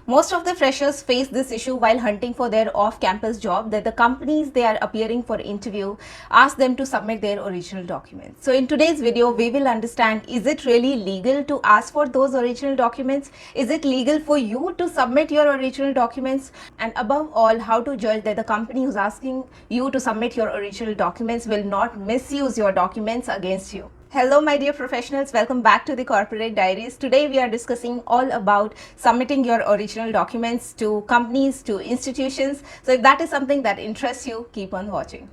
Most of the freshers face this issue while hunting for their off-campus job, that the companies they are appearing for interview ask them to submit their original documents. So in today's video, we will understand, is it really legal to ask for those original documents? Is it legal for you to submit your original documents? And above all, how to judge that the company who's asking you to submit your original documents will not misuse your documents against you. Hello my dear professionals, welcome back to the Corporate Diaries. Today we are discussing all about submitting your original documents to companies, to institutions. So if that is something that interests you, keep on watching.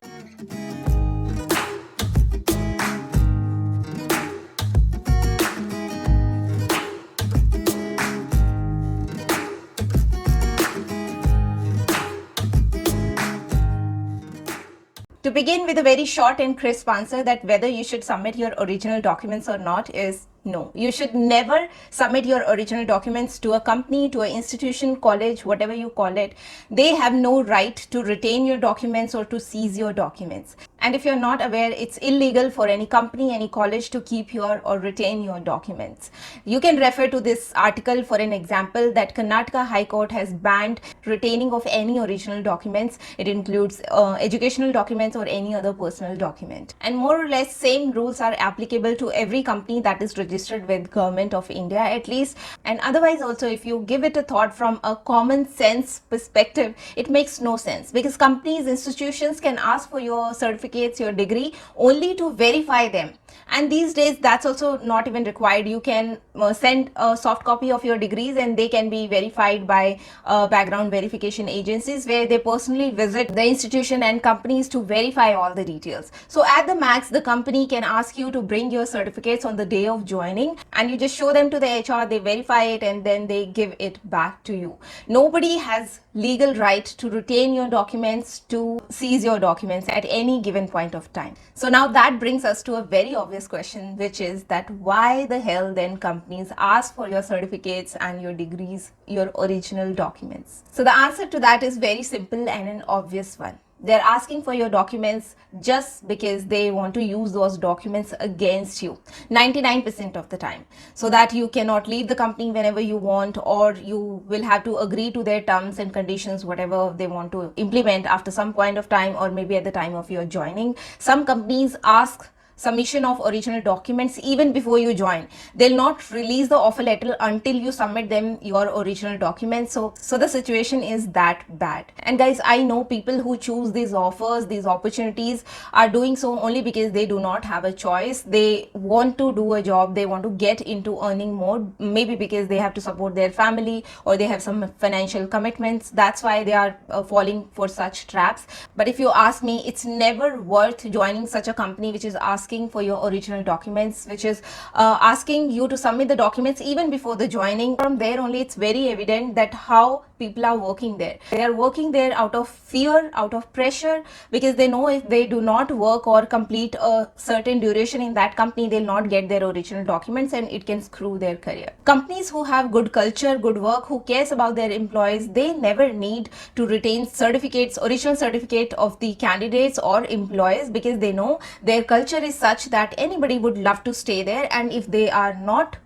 To begin with, a very short and crisp answer that whether you should submit your original documents or not is no. You should never submit your original documents to a company, to an institution, college, whatever you call it. They have no right to retain your documents or to seize your documents. And if you're not aware, it's illegal for any company, any college to keep your or retain your documents. You can refer to this article for an example that Karnataka High Court has banned retaining of any original documents. It includes educational documents or any other personal document. And more or less same rules are applicable to every company that is registered with Government of India at least. And otherwise also, if you give it a thought from a common sense perspective, it makes no sense, because companies, institutions can ask for your certificates, your degree, only to verify them. And these days that's also not even required. You can send a soft copy of your degrees and they can be verified by background verification agencies, where they personally visit the institution and companies to verify all the details. So at the max, the company can ask you to bring your certificates on the day of joining, and you just show them to the HR, they verify it, and then they give it back to you. Nobody has legal right to retain your documents, to seize your documents at any given point of time. So now that brings us to a very obvious question, which is that why the hell then companies ask for your certificates and your degrees, your original documents? So the answer to that is very simple and an obvious one. They're asking for your documents just because they want to use those documents against you 99% of the time, so that you cannot leave the company whenever you want, or you will have to agree to their terms and conditions, whatever they want to implement after some point of time, or maybe at the time of your joining. Some companies ask submission of original documents even before you join. They'll not release the offer letter until you submit them your original documents. So the situation is that bad. And guys, I know people who choose these offers, these opportunities, are doing so only because they do not have a choice. They want to do a job, they want to get into earning more, maybe because they have to support their family or they have some financial commitments. That's why they are falling for such traps. But if you ask me, it's never worth joining such a company which is asking for your original documents, which is asking you to submit the documents even before the joining. From there only, it's very evident that how people are working there. They are working there out of fear, out of pressure, because they know if they do not work or complete a certain duration in that company, they'll not get their original documents and it can screw their career. Companies who have good culture, good work, who cares about their employees, they never need to retain certificates, original certificate of the candidates or employees, because they know their culture is such that anybody would love to stay there, and if they are not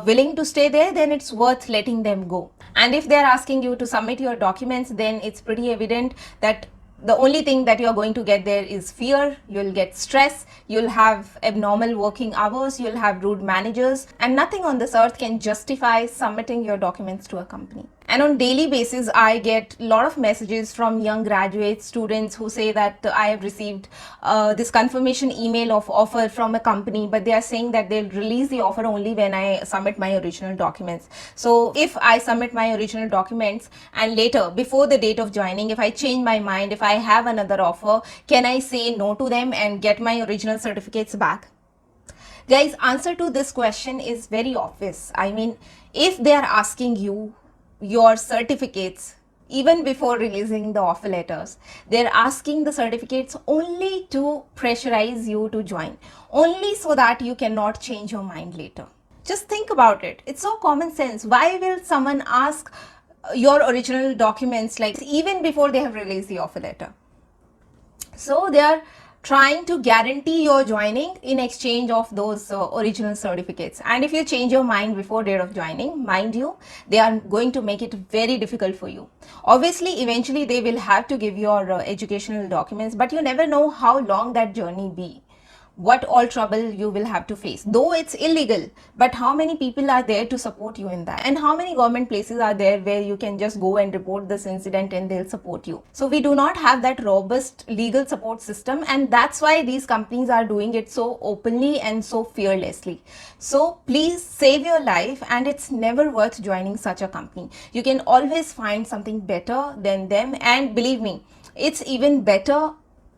willing to stay there, then it's worth letting them go. And if they're asking you to submit your documents, then it's pretty evident that the only thing that you're going to get there is fear. You'll get stress, you'll have abnormal working hours, you'll have rude managers, and nothing on this earth can justify submitting your documents to a company. And on daily basis, I get a lot of messages from young graduates, students, who say that I have received this confirmation email of offer from a company, but they are saying that they'll release the offer only when I submit my original documents. So if I submit my original documents and later, before the date of joining, if I change my mind, if I have another offer, can I say no to them and get my original certificates back? Guys, answer to this question is very obvious. I mean, if they are asking you your certificates even before releasing the offer letters, they're asking the certificates only to pressurize you to join, only so that you cannot change your mind later. Just think about it. It's so common sense. Why will someone ask your original documents like even before they have released the offer letter? So they are trying to guarantee your joining in exchange of those original certificates. And if you change your mind before date of joining, mind you, they are going to make it very difficult for you. Obviously, eventually they will have to give your educational documents, but you never know how long that journey be, what all trouble you will have to face. Though it's illegal, but how many people are there to support you in that? And how many government places are there where you can just go and report this incident and they'll support you? So we do not have that robust legal support system, and that's why these companies are doing it so openly and so fearlessly. So please save your life, and it's never worth joining such a company. You can always find something better than them, and believe me, it's even better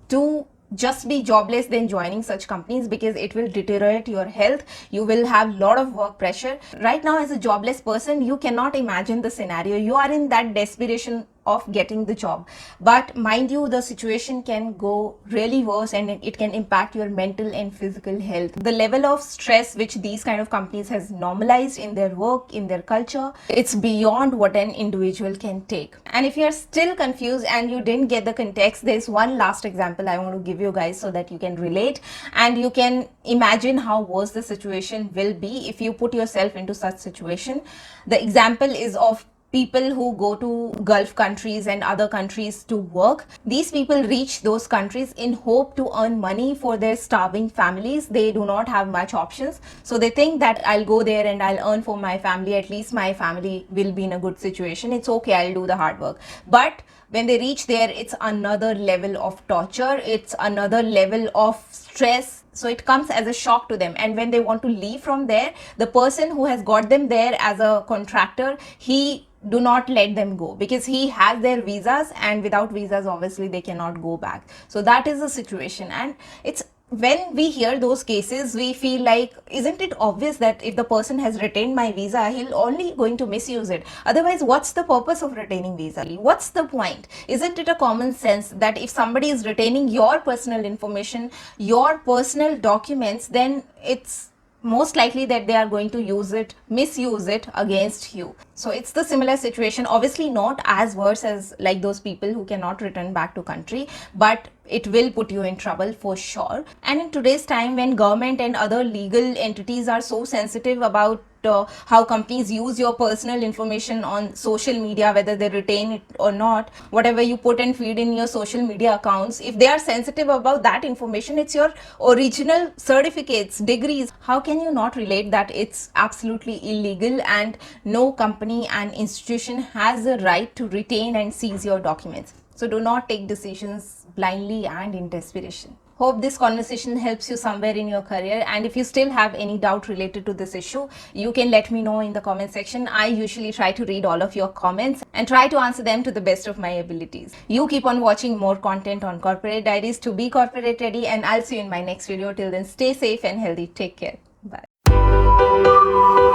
to just be jobless than joining such companies, because it will deteriorate your health. You will have a lot of work pressure. Right now, as a jobless person, you cannot imagine the scenario. You are in that desperation of getting the job, but mind you, the situation can go really worse, and it can impact your mental and physical health. The level of stress which these kind of companies has normalized in their work, in their culture, it's beyond what an individual can take. And if you're still confused and you didn't get the context, there's one last example I want to give you guys so that you can relate and you can imagine how worse the situation will be if you put yourself into such situation. The example is of people who go to Gulf countries and other countries to work. These people reach those countries in hope to earn money for their starving families. They do not have much options. So they think that I'll go there and I'll earn for my family. At least my family will be in a good situation. It's okay, I'll do the hard work. But when they reach there, it's another level of torture. It's another level of stress. So it comes as a shock to them. And when they want to leave from there, the person who has got them there as a contractor, he do not let them go, because he has their visas, and without visas obviously they cannot go back. So that is the situation. And it's when we hear those cases, we feel like, isn't it obvious that if the person has retained my visa, he'll only going to misuse it? Otherwise, what's the purpose of retaining visa? What's the point? Isn't it a common sense that if somebody is retaining your personal information, your personal documents, then it's most likely that they are going to misuse it against you. So it's the similar situation, obviously not as worse as like those people who cannot return back to country, but it will put you in trouble for sure. And in today's time, when government and other legal entities are so sensitive about how companies use your personal information on social media, whether they retain it or not, whatever you put and feed in your social media accounts, if they are sensitive about that information, it's your original certificates, degrees. How can you not relate that it's absolutely illegal and no company and institution has a right to retain and seize your documents? So do not take decisions blindly and in desperation. Hope this conversation helps you somewhere in your career, and if you still have any doubt related to this issue, you can let me know in the comment section. I usually try to read all of your comments and try to answer them to the best of my abilities. You keep on watching more content on Corporate Diaries to be corporate ready, and I'll see you in my next video. Till then, stay safe and healthy. Take care. Bye.